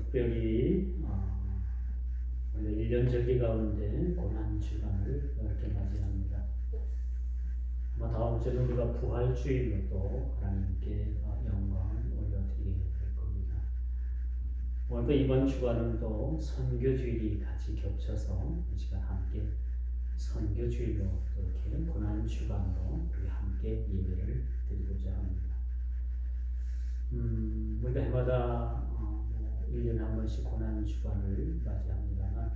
특별히 오늘 1년 절기 가운데 고난주간을 이렇게 맞이합니다. 아마 다음 주는 우리가 부활주일로 또 하나님께 영광을 올려드리게 될 겁니다. 오늘도 이번 주간은 또 선교주일이 같이 겹쳐서 이 시간 함께 선교주일로 이렇게 고난주간으로 우리 함께 예배를 드리고자 합니다. 우리가 해마다 1년에 한 번씩 고난주간을 맞이합니다만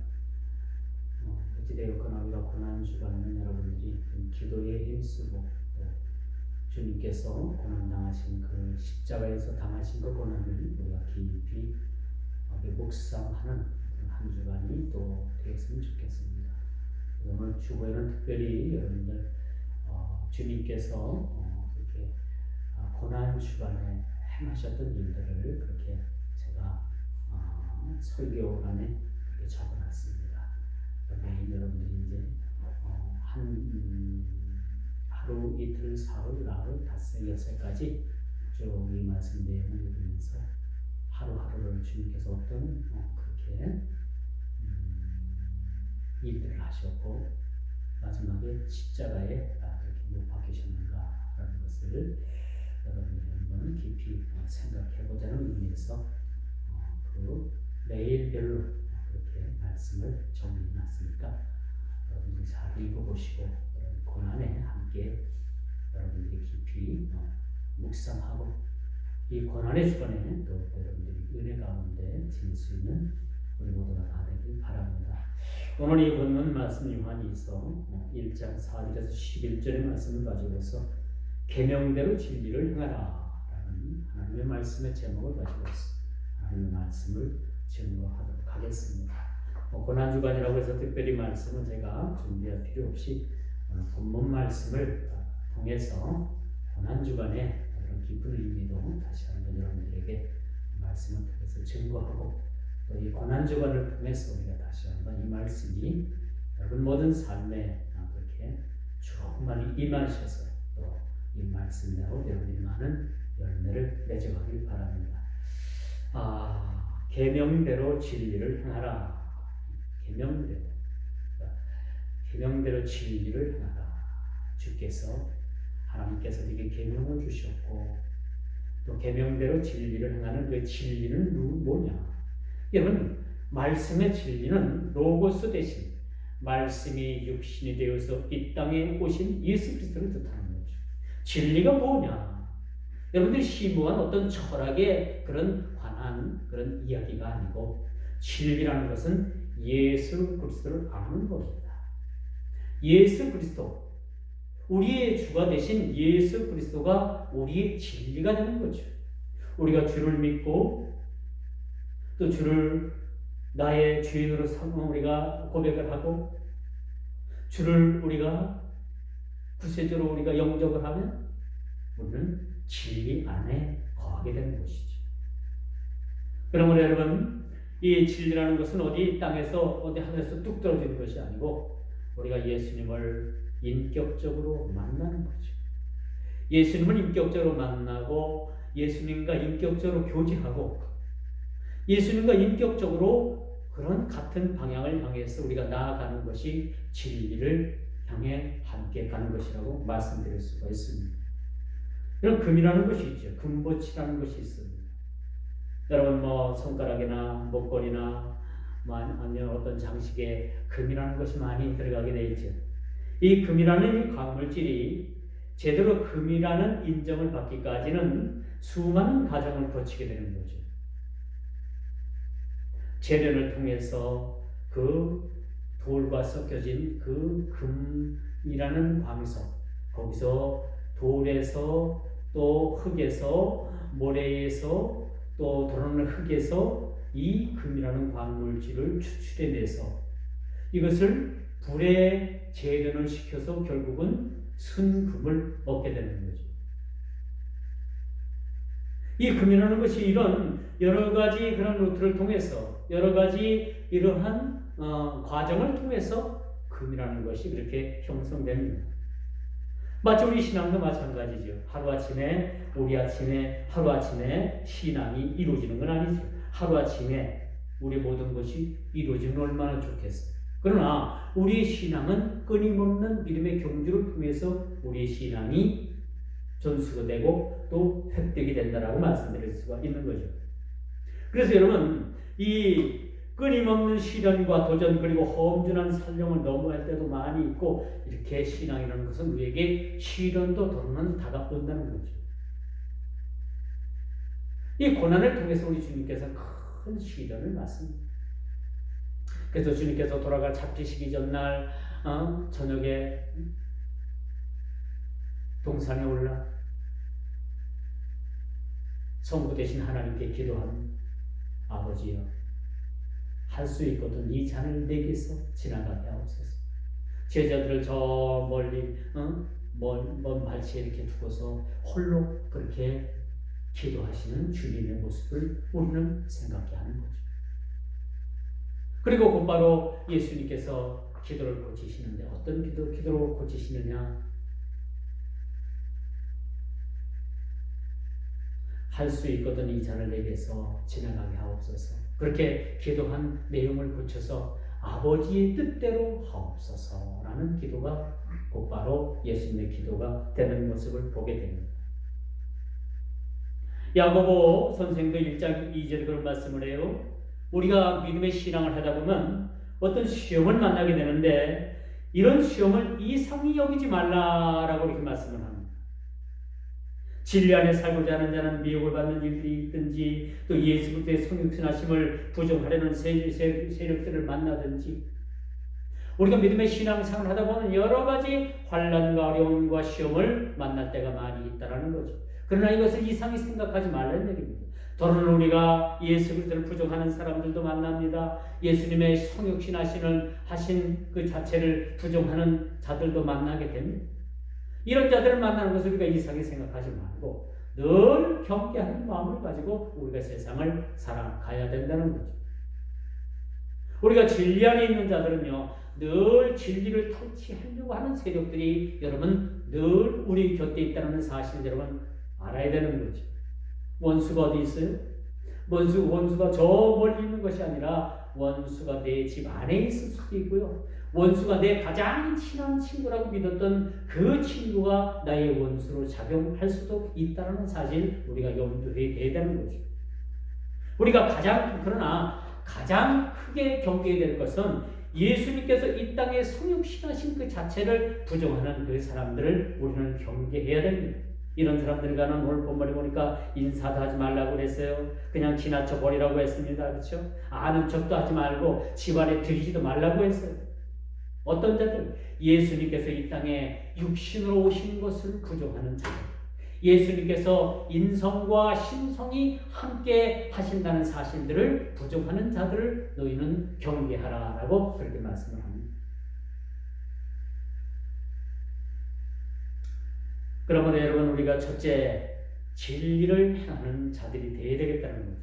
어찌되었거나 우리가 고난주간에는 여러분들이 기도에 힘쓰고 또 주님께서 고난당하신 그 십자가에서 당하신 그 고난을 우리가 깊이 묵상하는 한 주간이 또 되었으면 좋겠습니다. 오늘 주보에는 특별히 여러분들 주님께서 이렇게 고난주간에 행하셨던 일들을 그렇게 제가 설교란에 그렇게 적어놨습니다. 매일 여러분들이 이제 하루, 이틀, 사흘, 나흘, 닷새, 여섯까지 쭉 이 말씀 내용을 읽으면서 하루하루를 주님께서 어떤 그렇게 일들을 하셨고 마지막에 십자가에 이렇게 못 박히셨는가라는 것을 여러분들이 한번 깊이 생각해보자는 의미에서 그 매일별로 그렇게 말씀을 정리해놨으니까 여러분들이 잘 읽어보시고 고난에 함께 여러분들이 깊이 묵상하고 이 고난의 주간에 또 여러분들이 은혜 가운데 지낼 수 있는 우리 모두가 다 되길 바랍니다. 오늘 이 본문 말씀 요한이서 1장 4절에서 11절의 말씀을 가지고서 계명대로 진리를 행하라 라는 하나님의 말씀의 제목을 가지고서 하나님의 말씀을 증거하도록 하겠습니다. 고난주간이라고 해서 특별히 말씀은 제가 준비할 필요 없이 오늘 본문 말씀을 통해서 고난주간에 이런 깊은 의미로 다시 한번 여러분들에게 말씀을 통해서 증거하고 또 이 고난주간을 통해서 우리가 다시 한번 이 말씀이 여러분 모든 삶에 그렇게 충만히 임하셔서 또 이 말씀대로 여러분이 많은 열매를 맺어가길 바랍니다. 계명대로 진리를 행하라. 계명대로 진리를 행하라. 주께서 하나님께서 네게 계명을 주셨고 또 계명대로 진리를 행하는 그 진리는 뭐냐? 여러분 말씀의 진리는 로고스 대신 말씀이 육신이 되어서 이 땅에 오신 예수 그리스도를 뜻하는 거죠. 진리가 뭐냐? 여러분들이 심오한 어떤 철학의 관한 그런 이야기가 아니고 진리라는 것은 예수 그리스도를 아는 것입니다. 예수 그리스도, 우리의 주가 되신 예수 그리스도가 우리의 진리가 되는 거죠. 우리가 주를 믿고 또 주를 나의 주인으로 삼아 우리가 고백을 하고 주를 우리가 구세주로 우리가 영접을 하면 우리는 진리 안에 거하게 되는 것이죠. 그러므로 여러분 이 진리라는 것은 어디 땅에서 어디 하늘에서 뚝 떨어지는 것이 아니고 우리가 예수님을 인격적으로 만나는 거죠. 예수님을 인격적으로 만나고 예수님과 인격적으로 교제하고 예수님과 인격적으로 그런 같은 방향을 향해서 우리가 나아가는 것이 진리를 향해 함께 가는 것이라고 말씀드릴 수가 있습니다. 이런 금이라는 것이 있죠. 금보치라는 것이 있습니다. 여러분 손가락이나 목걸이나 아니면 어떤 장식에 금이라는 것이 많이 들어가게 되어 있죠. 이 금이라는 이 광물질이 제대로 금이라는 인정을 받기까지는 수많은 과정을 거치게 되는 거죠. 재련을 통해서 그 돌과 섞여진 그 금이라는 광석, 거기서 돌에서 또 흙에서 모래에서 또 도는 흙에서 이 금이라는 광물질을 추출해내서 이것을 불에 재련을 시켜서 결국은 순금을 얻게 되는 거죠. 이 금이라는 것이 이런 여러 가지 그런 루트를 통해서 여러 가지 이러한 과정을 통해서 금이라는 것이 그렇게 형성됩니다. 마치 우리 신앙도 마찬가지죠. 하루아침에 신앙이 이루어지는 건 아니죠. 하루아침에 우리 모든 것이 이루어지면 얼마나 좋겠어요. 그러나 우리의 신앙은 끊임없는 믿음의 경주를 통해서 우리의 신앙이 전수가 되고 또 획득이 된다라고 말씀드릴 수가 있는 거죠. 그래서 여러분, 이 끊임없는 시련과 도전 그리고 험준한 산령을 넘어갈 때도 많이 있고, 이렇게 신앙이라는 것은 우리에게 시련도 도전은 다가온다는 거죠. 이 고난을 통해서 우리 주님께서 큰 시련을 맞습니다. 그래서 주님께서 돌아가 잡히시기 전날 저녁에 동산에 올라 성부 되신 하나님께 기도합니다. 아버지여, 할 수 있거든 이 잔을 내게서 지나가게 하옵소서. 제자들을 저 멀리 먼 발치에 이렇게 두고서 홀로 그렇게 기도하시는 주님의 모습을 우리는 생각해 하는 거죠. 그리고 곧바로 예수님께서 기도를 고치시는데, 어떤 기도로 고치시느냐? 할 수 있거든 이 잔을 내게서 지나가게 하옵소서. 그렇게 기도한 내용을 고쳐서 아버지의 뜻대로 하옵소서라는 기도가 곧바로 예수님의 기도가 되는 모습을 보게 됩니다. 야고보 선생도 1장 2절에 그런 말씀을 해요. 우리가 믿음의 신앙을 하다 보면 어떤 시험을 만나게 되는데, 이런 시험을 이상히 여기지 말라라고 이렇게 말씀을 합니다. 진리 안에 살고자 하는 자는 미혹을 받는 일들이 있든지, 또 예수 그리스도의 성육신하심을 부정하려는 세력들을 만나든지, 우리가 믿음의 신앙생활을 하다 보면 여러 가지 환난과 어려움과 시험을 만날 때가 많이 있다는 거죠. 그러나 이것을 이상히 생각하지 말라는 얘기입니다. 더러는 우리가 예수 그리스도를 부정하는 사람들도 만납니다. 예수님의 성육신하신 그 자체를 부정하는 자들도 만나게 됩니다. 이런 자들을 만나는 것을 우리가 이상하게 생각하지 말고 늘 경계하는 마음을 가지고 우리가 세상을 살아가야 된다는 거죠. 우리가 진리 안에 있는 자들은요, 늘 진리를 통치하려고 하는 세력들이 여러분 늘 우리 곁에 있다는 사실을 여러분 알아야 되는 거죠. 원수가 어디 있어요? 원수가 저 멀리 있는 것이 아니라 원수가 내 집 안에 있을 수도 있고요. 원수가 내 가장 친한 친구라고 믿었던 그 친구가 나의 원수로 작용할 수도 있다는 사실 우리가 염두에 둬야 되는 거죠. 우리가 그러나 가장 크게 경계해야 될 것은 예수님께서 이 땅에 성육신하신 그 자체를 부정하는 그 사람들을 우리는 경계해야 됩니다. 이런 사람들과는 오늘 본문에 보니까 인사도 하지 말라고 그랬어요. 그냥 지나쳐 버리라고 했습니다. 그렇죠? 아는 척도 하지 말고 집안에 들이지도 말라고 했어요. 어떤 자들? 예수님께서 이 땅에 육신으로 오신 것을 부정하는 자들. 예수님께서 인성과 신성이 함께 하신다는 사실들을 부정하는 자들을 너희는 경계하라라고 그렇게 말씀을 합니다. 그러면 여러분, 우리가 첫째, 진리를 행하는 자들이 되어야 되겠다는 거죠.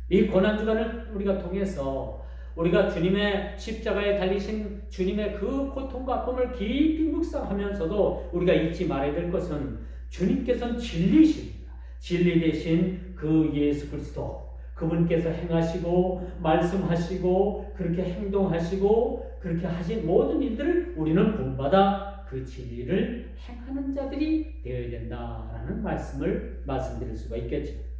이 고난주간을 우리가 통해서 우리가 주님의 십자가에 달리신 주님의 그 고통과 아픔을 깊이 묵상하면서도 우리가 잊지 말아야 될 것은 주님께서는 진리십니다. 진리 대신 그 예수 그리스도, 그분께서 행하시고 말씀하시고 그렇게 행동하시고 그렇게 하신 모든 일들을 우리는 본받아 그 진리를 행하는 자들이 되어야 된다라는 말씀을 말씀드릴 수가 있겠죠.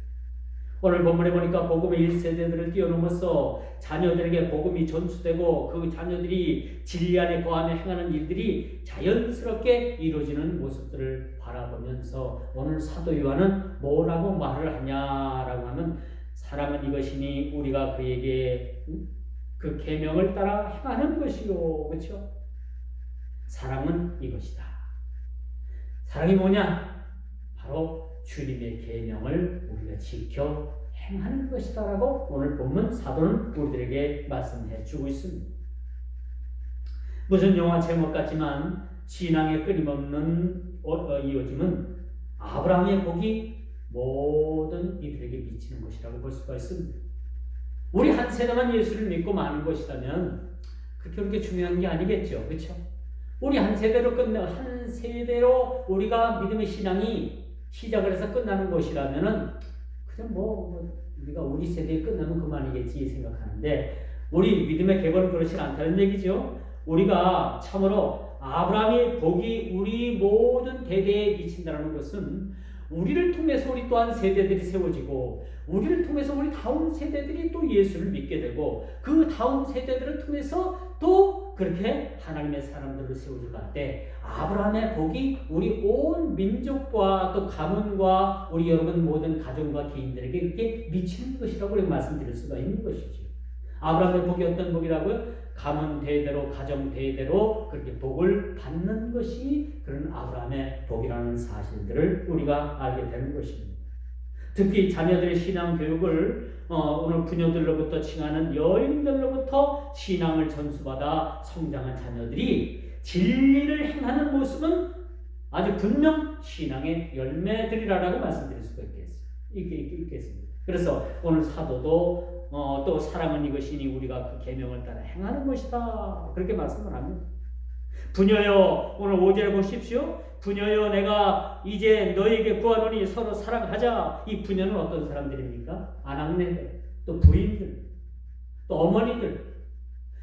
오늘 본문에 보니까 복음의 1세대들을 뛰어넘어서 자녀들에게 복음이 전수되고 그 자녀들이 진리 안에 거하며 행하는 일들이 자연스럽게 이루어지는 모습들을 바라보면서 오늘 사도 요한은 뭐라고 말을 하냐라고 하면, 사랑은 이것이니 우리가 그에게 그 계명을 따라 행하는 것이요. 그렇죠? 사랑은 이것이다. 사랑이 뭐냐? 바로 주님의 계명을 우리가 지켜 행하는 것이다라고 오늘 본문 사도는 우리들에게 말씀해 주고 있습니다. 무슨 영화 제목 같지만 신앙의 끊임없는 이어짐은 아브라함의 복이 모든 이들에게 미치는 것이라고 볼 수가 있습니다. 우리 한 세대만 예수를 믿고 마는 것이라면 그렇게 중요한 게 아니겠죠. 그렇죠? 우리 한 세대로 우리가 믿음의 신앙이 시작을 해서 끝나는 것이라면은 그냥 우리가 우리 세대에 끝나면 그만이겠지 생각하는데 우리 믿음의 계보는 그렇지 않다는 얘기죠. 우리가 참으로 아브라함의 복이 우리 모든 대대에 미친다는 것은 우리를 통해서 우리 또한 세대들이 세워지고 우리를 통해서 우리 다음 세대들이 또 예수를 믿게 되고 그 다음 세대들을 통해서 또 그렇게 하나님의 사람들을 세워줄 때 아브라함의 복이 우리 온 민족과 또 가문과 우리 여러분 모든 가정과 개인들에게 이렇게 미치는 것이라고 우리가 말씀드릴 수가 있는 것이죠. 아브라함의 복이 어떤 복이라고요? 가문 대대로 가정 대대로 그렇게 복을 받는 것이 그런 아브라함의 복이라는 사실들을 우리가 알게 되는 것입니다. 특히 자녀들의 신앙 교육을 오늘 부녀들로부터 칭하는 여인들로부터 신앙을 전수받아 성장한 자녀들이 진리를 행하는 모습은 아주 분명 신앙의 열매들이라고 말씀드릴 수가 있겠습니다. 그래서 오늘 사도도 또 사랑은 이것이니 우리가 그 계명을 따라 행하는 것이다 그렇게 말씀을 합니다. 부녀여 오늘 5절에 보십시오. 부녀여 내가 이제 너에게 구하노니 서로 사랑하자. 이 부녀는 어떤 사람들입니까? 아낙네들, 또 부인들, 또 어머니들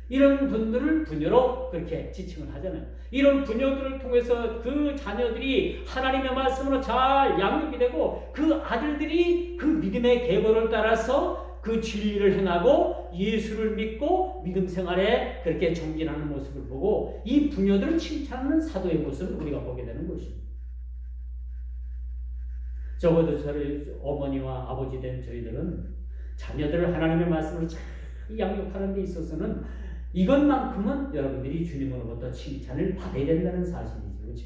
이런 분들을 부녀로 그렇게 지칭을 하잖아요. 이런 부녀들을 통해서 그 자녀들이 하나님의 말씀으로 잘 양육이 되고 그 아들들이 그 믿음의 계보를 따라서 그 진리를 행하고 예수를 믿고 믿음 생활에 그렇게 정진하는 모습을 보고 이 부녀들을 칭찬하는 사도의 모습을 우리가 보게 되는 것입니다. 적어도 저희 어머니와 아버지 된 저희들은 자녀들을 하나님의 말씀으로 잘 양육하는 데 있어서는 이것만큼은 여러분들이 주님으로부터 칭찬을 받아야 된다는 사실이죠. 그렇죠?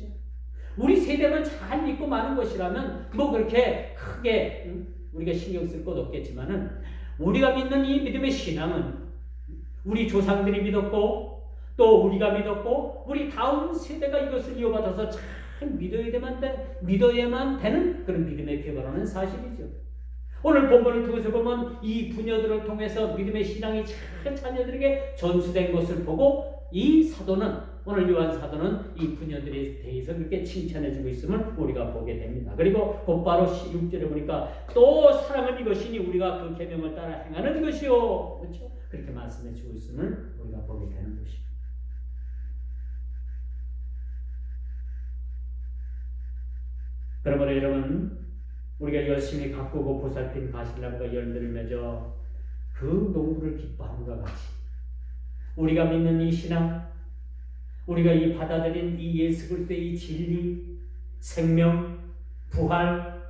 우리 세대만 잘 믿고 마는 것이라면 뭐 그렇게 크게 우리가 신경 쓸 것 없겠지만은 우리가 믿는 이 믿음의 신앙은 우리 조상들이 믿었고 또 우리가 믿었고 우리 다음 세대가 이것을 이어받아서 잘 믿어야만 되는 그런 믿음의 계보라는 사실이죠. 오늘 본문을 통해서 보면 이 부녀들을 통해서 믿음의 신앙이 잘 자녀들에게 전수된 것을 보고 이 사도는 오늘 요한 사도는 이 부녀들에 대해서 그렇게 칭찬해주고 있음을 우리가 보게 됩니다. 그리고 곧바로 6절에 보니까 또 사랑은 이것이니 우리가 그 계명을 따라 행하는 것이요. 그렇죠? 그렇게 말씀해주고 있음을 우리가 보게 되는 것입니다. 그러므로 여러분 우리가 열심히 가꾸고 보살핀 가시나무가 열매를 맺어 그 농부를 기뻐함과 같이 우리가 믿는 이 신앙 우리가 이 받아들인 이 예수 그리스도의 이 진리, 생명, 부활,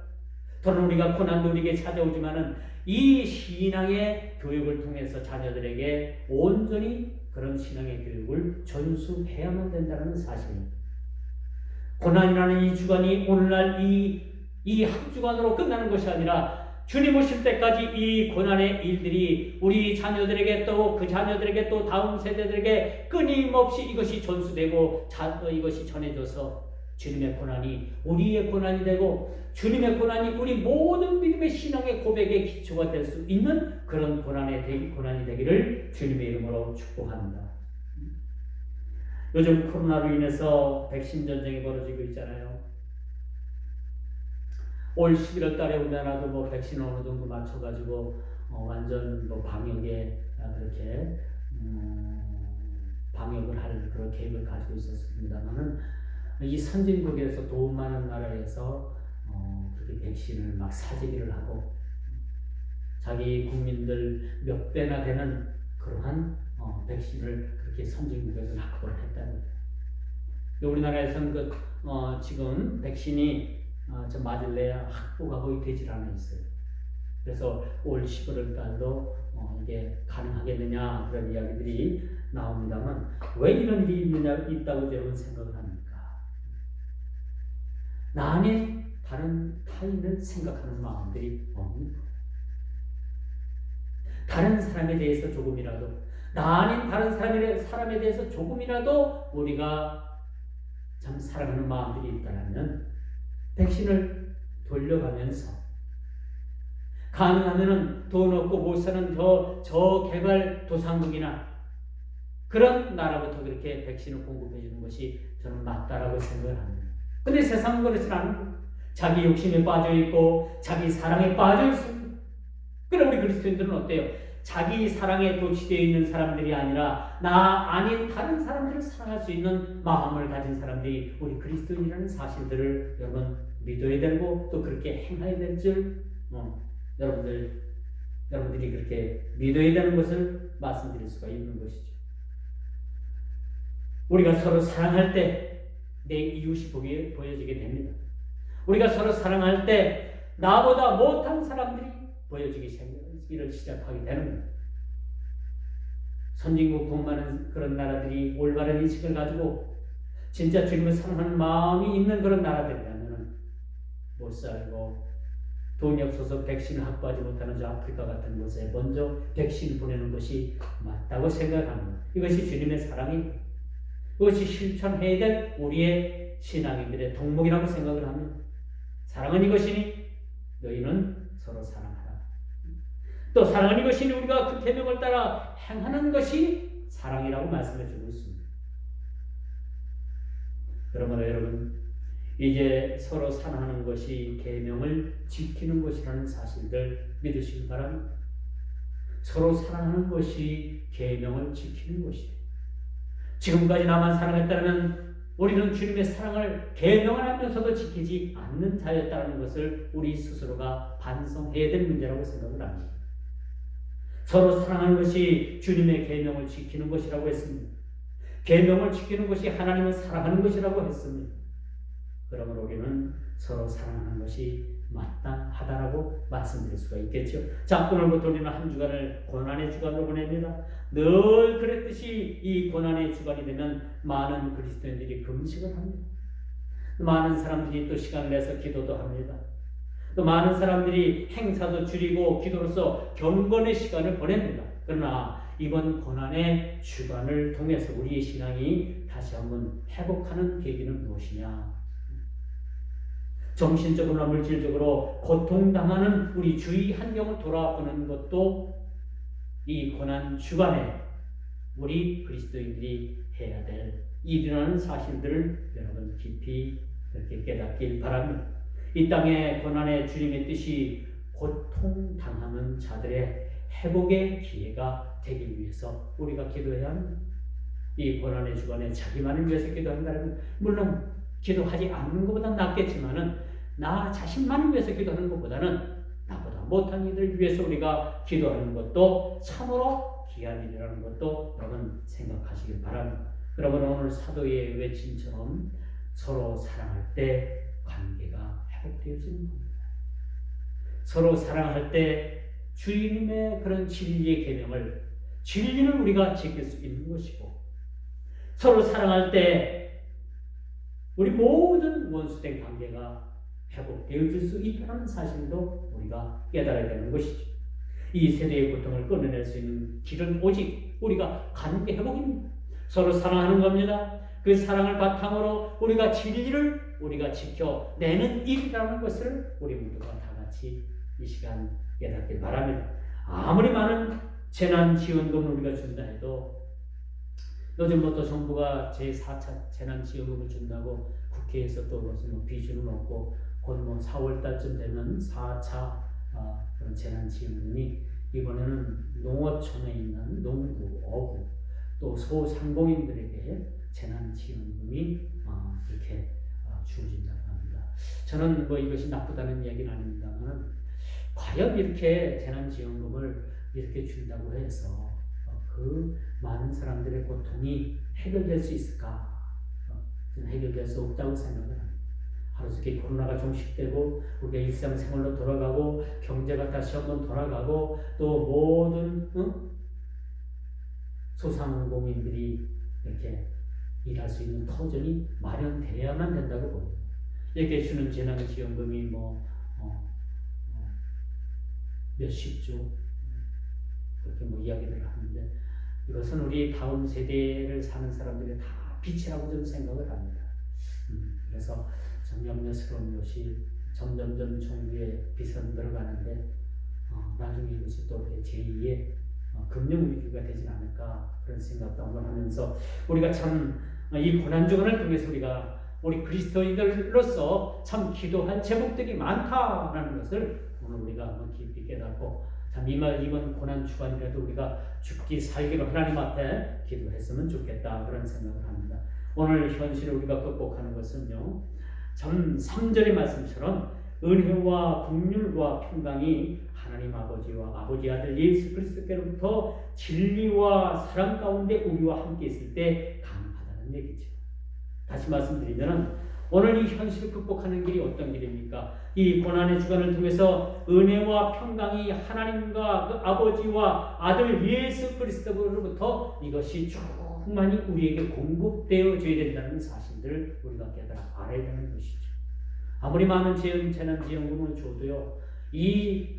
또는 우리가 고난도 우리에게 찾아오지만은 이 신앙의 교육을 통해서 자녀들에게 온전히 그런 신앙의 교육을 전수해야만 된다는 사실입니다. 고난이라는 이 주간이 오늘날 이 한 주간으로 끝나는 것이 아니라 주님 오실 때까지 이 고난의 일들이 우리 자녀들에게 또 그 자녀들에게 또 다음 세대들에게 끊임없이 이것이 전수되고 이것이 전해져서 주님의 고난이 우리의 고난이 되고 주님의 고난이 우리 모든 믿음의 신앙의 고백의 기초가 될 수 있는 그런 고난이 되기를 주님의 이름으로 축복합니다. 요즘 코로나로 인해서 백신 전쟁이 벌어지고 있잖아요. 올 11월 달에 우리나라도 뭐 백신을 어느 정도 맞춰가지고 완전 뭐 방역에 그렇게 방역을 할 그런 계획을 가지고 있었습니다만은 이 선진국에서 돈 많은 나라에서 그렇게 백신을 막 사재기를 하고 자기 국민들 몇 배나 되는 그러한 백신을 그렇게 선진국에서 확보를 했다는 거예요. 우리나라에서는 지금 백신이 좀 맞을래야 확보가 거의 되질 않아 있어요. 그래서 올 11월 달도 이게 가능하겠느냐 그런 이야기들이 나옵니다만 왜 이런 일이 있다고 여러분 생각을 합니까? 나 안에 다른 타인을 생각하는 마음들이 없는 거예요. 다른 사람에 대해서 조금이라도 나 아닌 다른 사람에 대해서 조금이라도 우리가 참 사랑하는 마음들이 있다면 백신을 돌려가면서 가능하면은 돈 없고 못 사는 저 개발 도상국이나 그런 나라부터 그렇게 백신을 공급해 주는 것이 저는 맞다라고 생각을 합니다. 근데 세상은 그렇지 않은 거예요. 자기 욕심에 빠져 있고 자기 사랑에 빠져 있습니다. 그럼 우리 그리스도인들은 어때요? 자기 사랑에 도취되어 있는 사람들이 아니라 나 아닌 다른 사람들을 사랑할 수 있는 마음을 가진 사람들이 우리 그리스도인이라는 사실들을 여러분 믿어야 되고 또 그렇게 행해야 될 줄 여러분들이 그렇게 믿어야 되는 것을 말씀드릴 수가 있는 것이죠. 우리가 서로 사랑할 때 내 이웃이 보여지게 됩니다. 우리가 서로 사랑할 때 나보다 못한 사람들이 보여지기를 시작하게 되는 거예요. 선진국 돈 많은 그런 나라들이 올바른 인식을 가지고 진짜 주님을 사랑하는 마음이 있는 그런 나라들이라면 못 살고 돈이 없어서 백신을 확보하지 못하는 저 아프리카 같은 곳에 먼저 백신을 보내는 것이 맞다고 생각합니다. 이것이 주님의 사랑입니다. 그것이 실천해야 될 우리의 신앙인들의 덕목이라고 생각을 합니다. 사랑은 이것이니 너희는 서로 사랑하라. 또 사랑은 이것이니 우리가 그 계명을 따라 행하는 것이 사랑이라고 말씀해 주고 있습니다. 그러므로 여러분 이제 서로 사랑하는 것이 계명을 지키는 것이라는 사실들 믿으시기 바랍니다. 서로 사랑하는 것이 계명을 지키는 것이에요. 지금까지 나만 사랑했다면 우리는 주님의 사랑을 계명을 하면서도 지키지 않는 자였다는 것을 우리 스스로가 반성해야 될 문제라고 생각을 합니다. 서로 사랑하는 것이 주님의 계명을 지키는 것이라고 했습니다. 계명을 지키는 것이 하나님을 사랑하는 것이라고 했습니다. 그러므로 우리는 서로 사랑하는 것이 마땅하다라고 말씀드릴 수가 있겠죠. 자, 오늘부터 우리는 한 주간을 고난의 주간으로 보냅니다. 늘 그랬듯이 이 고난의 주간이 되면 많은 그리스도인들이 금식을 합니다. 많은 사람들이 또 시간을 내서 기도도 합니다. 또 많은 사람들이 행사도 줄이고 기도로서 경건의 시간을 보냅니다. 그러나 이번 고난의 주간을 통해서 우리의 신앙이 다시 한번 회복하는 계기는 무엇이냐? 정신적으로나 물질적으로 고통당하는 우리 주위 환경을 돌아보는 것도 이 고난 주간에 우리 그리스도인들이 해야 될 일이라는 사실들을 여러분 깊이 그렇게 깨닫길 바랍니다. 이 땅의 고난의 주님의 뜻이 고통당하는 자들의 회복의 기회가 되기 위해서 우리가 기도해야 합니다. 이 고난의 주간에 자기만을 위해서 기도한다면 물론 기도하지 않는 것보다 낫겠지만은 나 자신만을 위해서 기도하는 것보다는 나보다 못한 이들을 위해서 우리가 기도하는 것도 참으로 귀한 일이라는 것도 여러분 생각하시길 바랍니다. 그러면 오늘 사도의 외침처럼 서로 사랑할 때 관계가 회복되어지는 겁니다. 서로 사랑할 때 주님의 그런 진리의 계명을 진리를 우리가 지킬 수 있는 것이고 서로 사랑할 때 우리 모든 원수된 관계가 회복되어질 수 있다는 사실도 우리가 깨달아야 되는 것이죠. 이 세대의 고통을 끊어낼 수 있는 길은 오직 우리가 관계 회복입니다. 서로 사랑하는 겁니다. 그 사랑을 바탕으로 우리가 진리를 우리가 지켜내는 일이라는 것을 우리 모두가 다 같이 이 시간 깨닫길 바랍니다. 아무리 많은 재난지원금을 우리가 준다 해도 요즘부터 정부가 제4차 재난지원금을 준다고 국회에서 또 무슨 비준을 놓고 곧 4월달쯤 되면 4차 그런 재난지원금이 이번에는 농어촌에 있는 농부, 어부 또 소상공인들에게 재난지원금이 이렇게 주어진다고 합니다. 저는 이것이 나쁘다는 이야기는 아닙니다만 과연 이렇게 재난지원금을 이렇게 준다고 해서 그 많은 사람들의 고통이 해결될 수 있을까? 저는 해결될 수 없다고 생각을 합니다. 하루속히 코로나가 종식되고 우리가 일상생활로 돌아가고 경제가 다시 한번 돌아가고 또 모든 소상공인들이 이렇게 일할 수 있는 터전이 마련되어야만 된다고 봅니다. 이렇게 주는 재난지원금이 몇십조 그렇게 이야기를 하는데 이것은 우리 다음 세대를 사는 사람들의 다 빛이라고 저는 생각을 합니다. 그래서 참 염려스러운 것이 점점점 정부의 비선 들어가는데 나중에 이것이 또 이렇게 제2의 금융위기가 되진 않을까 그런 생각도 한번 하면서 우리가 참 이 고난주간을 통해서 우리가 우리 그리스도인들로서 참 기도할 제목들이 많다라는 것을 오늘 우리가 한번 깊이 깨닫고 참 이번 고난 주간이라도 우리가 죽기 살기로 하나님 앞에 기도했으면 좋겠다 그런 생각을 합니다. 오늘 현실을 우리가 극복하는 것은요, 전 3절의 말씀처럼 은혜와 긍휼과 평강이 하나님 아버지와 아버지 아들 예수 그리스도께로부터 진리와 사랑 가운데 우리와 함께 있을 때 가능하다는 얘기죠. 다시 말씀드리면 오늘 이 현실을 극복하는 길이 어떤 길입니까? 이 고난의 주간을 통해서 은혜와 평강이 하나님과 그 아버지와 아들 예수 그리스도로부터 이것이 충만히 우리에게 공급되어져야 된다는 사실들을 우리가 깨달아 알아야 되는 것이죠. 아무리 많은 재난지원금을 줘도요, 이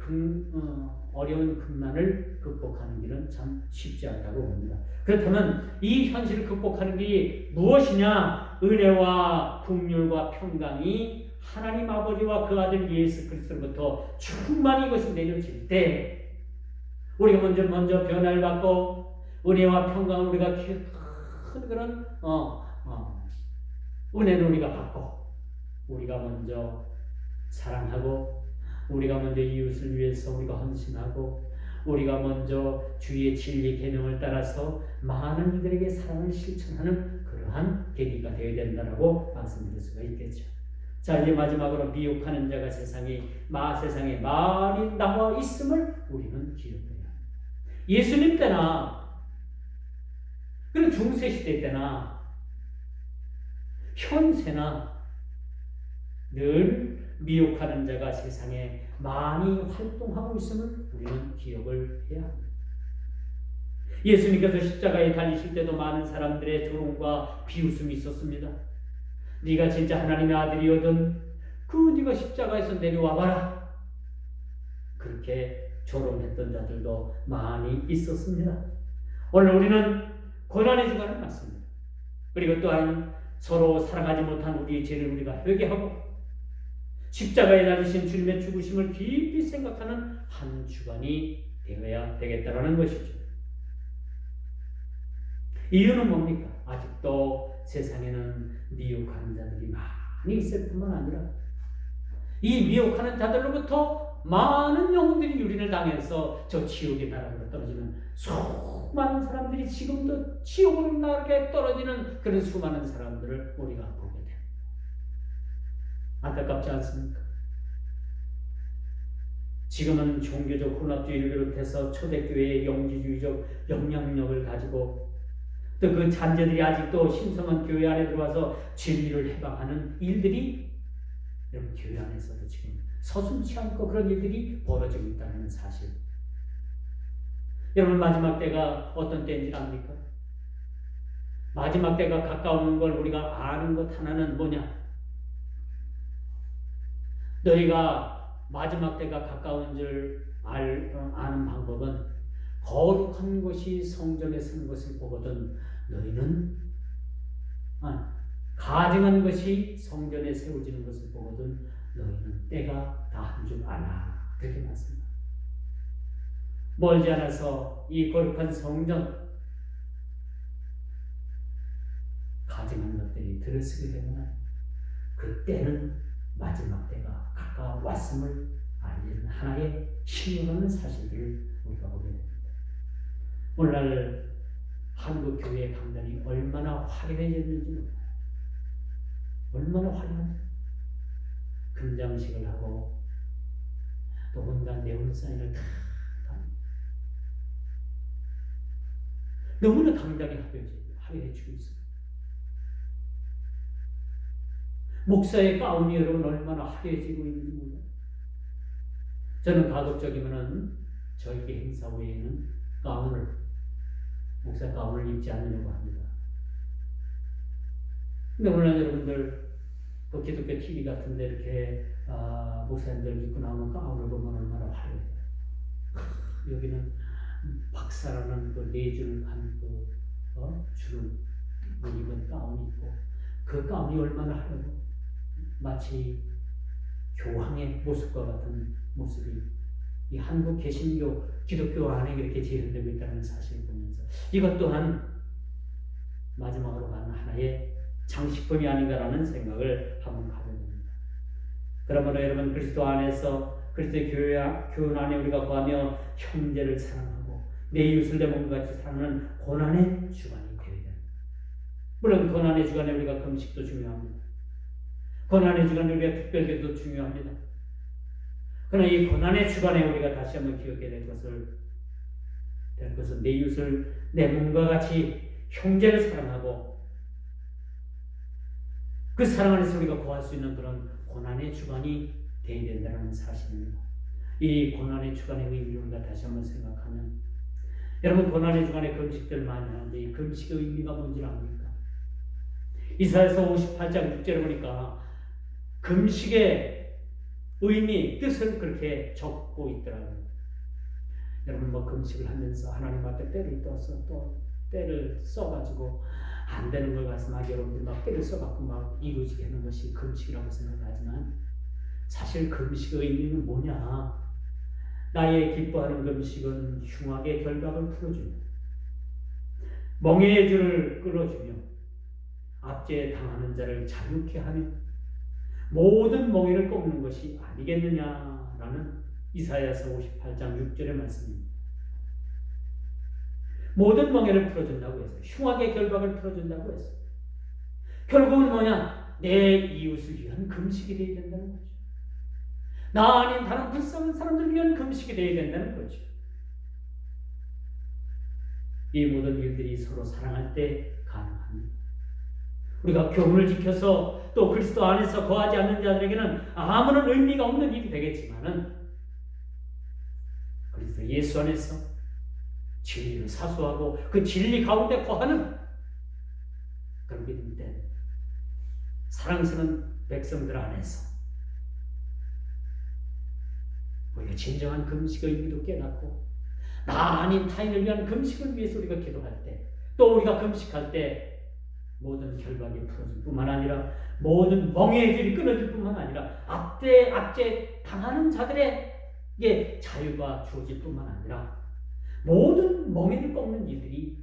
어려운 금난을 극복하는 길은 참 쉽지 않다고 봅니다. 그렇다면 이 현실을 극복하는 길이 무엇이냐? 은혜와 긍휼과 평강이 하나님 아버지와 그 아들 예수 그리스도로부터 충만히 이것이 내려질 때 우리가 먼저 변화를 받고 은혜와 평강을 우리가 큰 그런 은혜를 우리가 받고 우리가 먼저 사랑하고 우리가 먼저 이웃을 위해서 우리가 헌신하고 우리가 먼저 주의 진리 계명을 따라서 많은 이들에게 사랑을 실천하는 그러한 계기가 되어야 된다라고 말씀드릴 수가 있겠죠. 자, 이제 마지막으로 미혹하는 자가 세상에 많이 나와 있음을 우리는 기억해야 합니다. 예수님 때나 그런 중세시대 때나 현세나 늘 미혹하는 자가 세상에 많이 활동하고 있음을 우리는 기억을 해야 합니다. 예수님께서 십자가에 달리실 때도 많은 사람들의 조롱과 비웃음이 있었습니다. 네가 진짜 하나님의 아들이거든 네가 십자가에서 내려와 봐라. 그렇게 조롱했던 자들도 많이 있었습니다. 오늘 우리는 고난의 주간을 맞습니다. 그리고 또한 서로 사랑하지 못한 우리의 죄를 우리가 회개하고 십자가에 달리신 주님의 죽으심을 깊이 생각하는 한 주간이 되어야 되겠다라는 것이죠. 이유는 뭡니까? 아직도 세상에는 미혹하는 자들이 많이 있을 뿐만 아니라 이 미혹하는 자들로부터 많은 영혼들이 유린을 당해서 저 지옥의 나라로 떨어지는 수많은 사람들이 지금도 지옥으로 나게 떨어지는 그런 수많은 사람들을 우리가 보게 됩니다. 안타깝지 않습니까? 지금은 종교적 혼합주의를 비롯해서 초대교회의 영지주의적 영향력을 가지고 또 그 잔재들이 아직도 신성한 교회 안에 들어와서 진리를 해방하는 일들이 여러분 교회 안에서도 지금 서슴지 않고 그런 일들이 벌어지고 있다는 사실. 여러분 마지막 때가 어떤 때인지 압니까? 마지막 때가 가까우는 걸 우리가 아는 것 하나는 뭐냐? 너희가 마지막 때가 가까운 줄 아는 방법은 거룩한 것이 성전에 서는 것을 보거든 너희는 가증한 것이 성전에 세워지는 것을 보거든 너희는 때가 다한 줄 아나. 그렇게 말씀합니다. 멀지 않아서 이 거룩한 성전 가증한 것들이 들어서게 되면 그때는 마지막 때가 가까웠음을 알리는 하나의 신뢰하는 사실들을 우리가 보게 됩니다. 오늘날 한국 교회의 강단이 얼마나 화려해졌는지 몰라요. 얼마나 화려한지. 금장식을 하고 또 온갖 네온사인을 다 합니다. 너무나 강단이 화려해지고 있어요. 목사의 가운이 여러분 얼마나 화려해지고 있는지 몰라요. 저는 가급적이면은 절기 행사 외에는 목사 가운을 입지 않으려고 합니다. 근데 오늘날 여러분들 그 기독교 TV 같은 데 이렇게 목사님들 입고 나오는 가운을 보면 얼마나 화려해요. 여기는 박사라는 그 4줄 한 줄을 입은 가운이 있고 그 가운이 얼마나 화려해요. 마치 교황의 모습과 같은 모습이 이 한국 개신교 기독교 안에 이렇게 재현되고 있다는 사실을 보면서 이것 또한 마지막으로 가는 하나의 장식품이 아닌가라는 생각을 한번 가져봅니다. 그러므로 여러분 그리스도 안에서 그리스도의 교훈 안에 우리가 거하며 형제를 사랑하고 내 이웃을 내 몸과 같이 사랑하는 고난의 주간이 되어야 된다. 물론 고난의 주간에 우리가 금식도 중요합니다. 고난의 주간에 우리가 특별기도 중요합니다. 그러나 이 고난의 주간에 우리가 다시 한번 기억해야 될 것은 내 이웃을 내 몸과 같이 형제를 사랑하고 그 사랑 안에서 우리가 거할 수 있는 그런 고난의 주간이 되어야 된다는 사실입니다. 이 고난의 주간의 의미를 우리가 다시 한번 생각하면, 여러분 고난의 주간에 금식들 많이 하는데 이 금식의 의미가 뭔지 압니까? 이사야서 58장 6절에 보니까 금식의 의미, 뜻을 그렇게 적고 있더라고요. 여러분 뭐 금식을 하면서 하나님 앞에 때를 떠서 또 때를 써가지고 안 되는 걸 가서 막 여러분들 막 때를 써갖고 막 이루어지게 하는 것이 금식이라고 생각하지만, 사실 금식의 의미는 뭐냐? 나의 기뻐하는 금식은 흉악의 결박을 풀어주며 멍에의 줄을 끌어주며 압제에 당하는 자를 자유케 하며 모든 멍에를 꺾는 것이 아니겠느냐라는 이사야서 58장 6절의 말씀입니다. 모든 멍에를 풀어준다고 했어요. 흉악의 결박을 풀어준다고 했어요. 결국은 뭐냐? 내 이웃을 위한 금식이 되어야 된다는 거죠. 나 아닌 다른 불쌍한 사람들을 위한 금식이 되어야 된다는 거죠. 이 모든 일들이 서로 사랑할 때 가능합니다. 우리가 교훈을 지켜서 또 그리스도 안에서 거하지 않는 자들에게는 아무런 의미가 없는 일이 되겠지만은, 그리스도 예수 안에서 진리를 사수하고 그 진리 가운데 거하는 그런 믿음된 사랑스러운 백성들 안에서 우리가 진정한 금식의 의미도 깨닫고, 나 아닌 타인을 위한 금식을 위해서 우리가 기도할 때, 또 우리가 금식할 때 모든 결박이 풀어질 뿐만 아니라 모든 멍에의 길이 끊어질 뿐만 아니라 압제 당하는 자들에게 자유가 주어질 뿐만 아니라 모든 멍에를 꺾는 일들이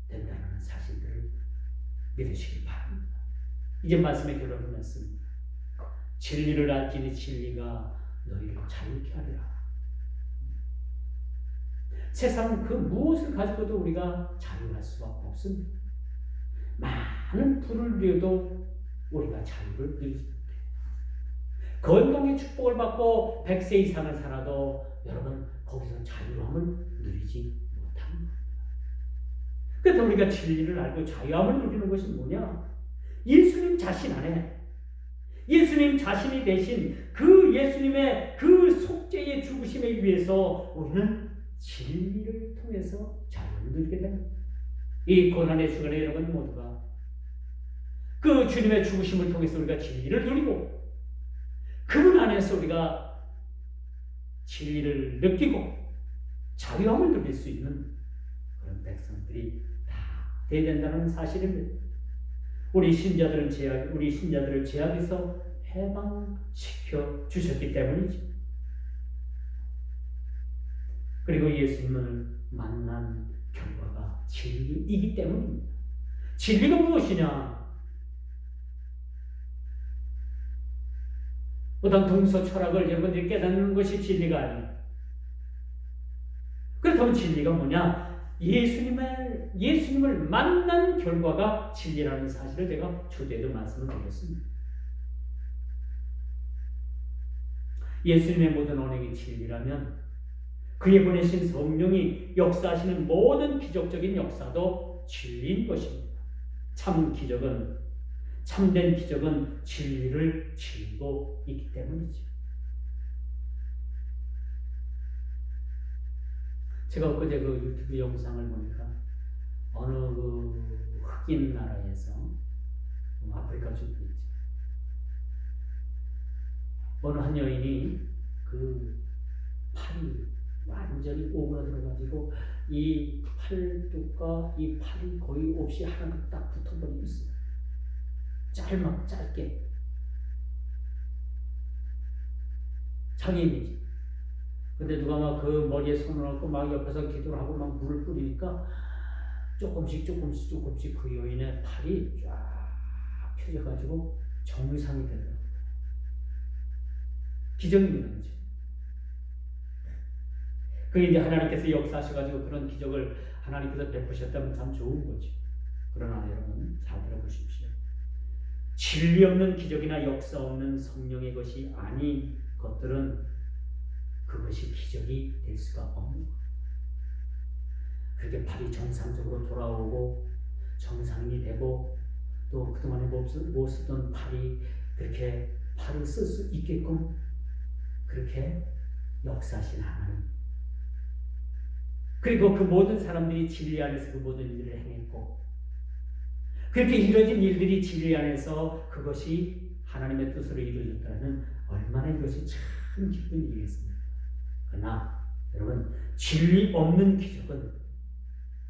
된다는 사실들을 믿으시기 바랍니다. 이제 말씀의 결론을 맺습니다. 진리를 알지니 진리가 너희를 자유케 하리라. 세상 그 무엇을 가지고도 우리가 자유할 수가 없습니다. 많은 불을 누려도 우리가 자유를 누리지 못해요. 건강의 축복을 받고 100세 이상을 살아도 여러분 거기서 자유함을 누리지 못합니다. 그래서 우리가 진리를 알고 자유함을 누리는 것이 뭐냐? 예수님 자신 안에, 예수님 자신이 되신 그 예수님의 그 속죄의 죽으심에 의해서 우리는 진리를 통해서 자유를 누리게 됩니다. 이 고난의 주간에 여러분 모두가 그 주님의 죽으심을 통해서 우리가 진리를 누리고 그분 안에서 우리가 진리를 느끼고 자유함을 누릴 수 있는 그런 백성들이 다 되어야 된다는 사실입니다. 우리 신자들을 죄악에서 해방시켜 주셨기 때문이죠. 그리고 예수님을 만난 결과가 진리이기 때문입니다. 진리가 무엇이냐? 어떤 동서 철학을 여러분들이 깨닫는 것이 진리가 아니에요. 그렇다면 진리가 뭐냐? 예수님을 만난 결과가 진리라는 사실을 제가 초대에도 말씀을 드렸습니다. 예수님의 모든 언행이 진리라면 그의 보내신 성령이 역사하시는 모든 기적적인 역사도 진리인 것입니다. 참된 기적은 진리를 지니고 있기 때문이죠. 제가 엊그제 그 유튜브 영상을 보니까 어느 그 흑인 나라에서 아프리카 쪽에 있죠. 어느 한 여인이 그 팔이 완전히 오그라들어가지고 이 팔뚝과 이 팔이 거의 없이 하나가 딱 붙어버리고 있어요. 짧게 장애인이지. 근데 누가 막 그 머리에 손을 얹고 막 옆에서 기도를 하고 막 물을 뿌리니까 조금씩 그 여인의 팔이 쫙 펴져가지고 정상이 되더라고요. 기적입니다. 이제 하나님께서 역사하셔가지고 그런 기적을 하나님께서 베푸셨다면 참 좋은 거죠. 그러나 여러분 잘 들어보십시오. 진리 없는 기적이나 역사 없는 성령의 것이 아닌 것들은 그것이 기적이 될 수가 없는 거예요. 그렇게 팔이 정상적으로 돌아오고 정상이 되고 또 그동안에 못 쓰던 팔이 그렇게 팔을 쓸 수 있게끔 그렇게 역사하신 하나님. 그리고 그 모든 사람들이 진리 안에서 그 모든 일을 행했고 그렇게 이루어진 일들이 진리 안에서 그것이 하나님의 뜻으로 이루어졌다는 얼마나 이것이 참 기쁜 일이겠습니까? 그러나 여러분 진리 없는 기적은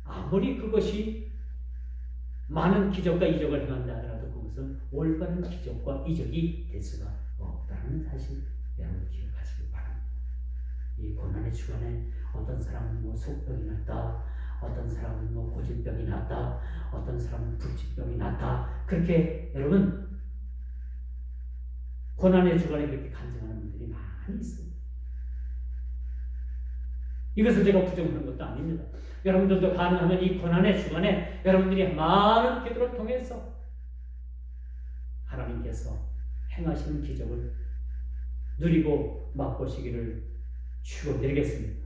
아무리 그것이 많은 기적과 이적을 행한다 하더라도 그것은 올바른 기적과 이적이 될 수가 없다는 사실 여러분 기억하시기 바랍니다. 이 고난의 주간에 어떤 사람은 뭐 속병이 났다, 어떤 사람은 뭐 고질병이 났다, 어떤 사람은 불치병이 났다. 그렇게 여러분 고난의 주간에 그렇게 간증하는 분들이 많이 있습니다. 이것을 제가 부정하는 것도 아닙니다. 여러분들도 가능하면 이 고난의 주간에 여러분들이 많은 기도를 통해서 하나님께서 행하시는 기적을 누리고 맛보시기를 축원드리겠습니다.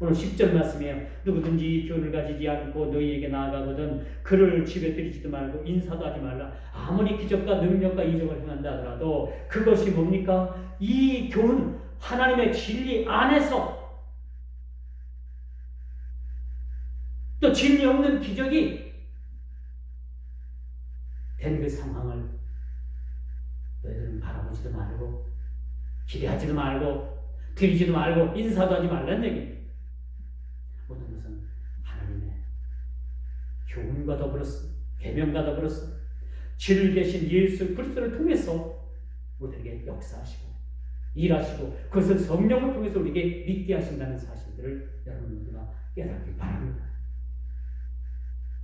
오늘 10절 말씀이에요. 누구든지 교훈을 가지지 않고 너희에게 나아가거든 그를 집에 들이지도 말고 인사도 하지 말라. 아무리 기적과 능력과 이적을 행한다 하더라도 그것이 뭡니까? 이 교훈 하나님의 진리 안에서 또 진리 없는 기적이 된 그 상황을 너희들은 바라보지도 말고 기대하지도 말고 드리지도 말고 인사도 하지 말라는 얘기입니다. 모든 것은 하나님의 교훈과 더불어서 계명과 더불어서 진리 되신 예수 그리스도를 통해서 우리에게 역사하시고 일하시고 그것을 성령을 통해서 우리에게 믿게 하신다는 사실들을 여러분 모두가 깨닫기 바랍니다.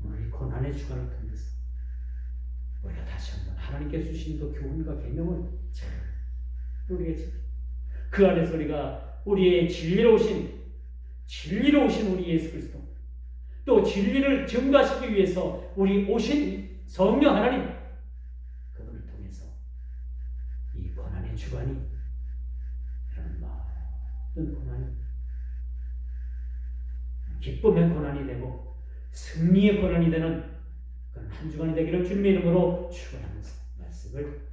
오늘 이 고난의 주간을 통해서 우리가 다시 한번 하나님께서 주신 그 교훈과 계명을 잘 우리가 지키고 그 안에서 우리가 우리의 진리로 오신 우리 예수 그리스도 또 진리를 증거하시기 위해서 우리 오신 성령 하나님 그분을 통해서 이 고난의 주간이 이런 모든 고난이 기쁨의 고난이 되고 승리의 고난이 되는 그런 한 주간이 되기를 주님의 이름으로 축원하면서 말씀을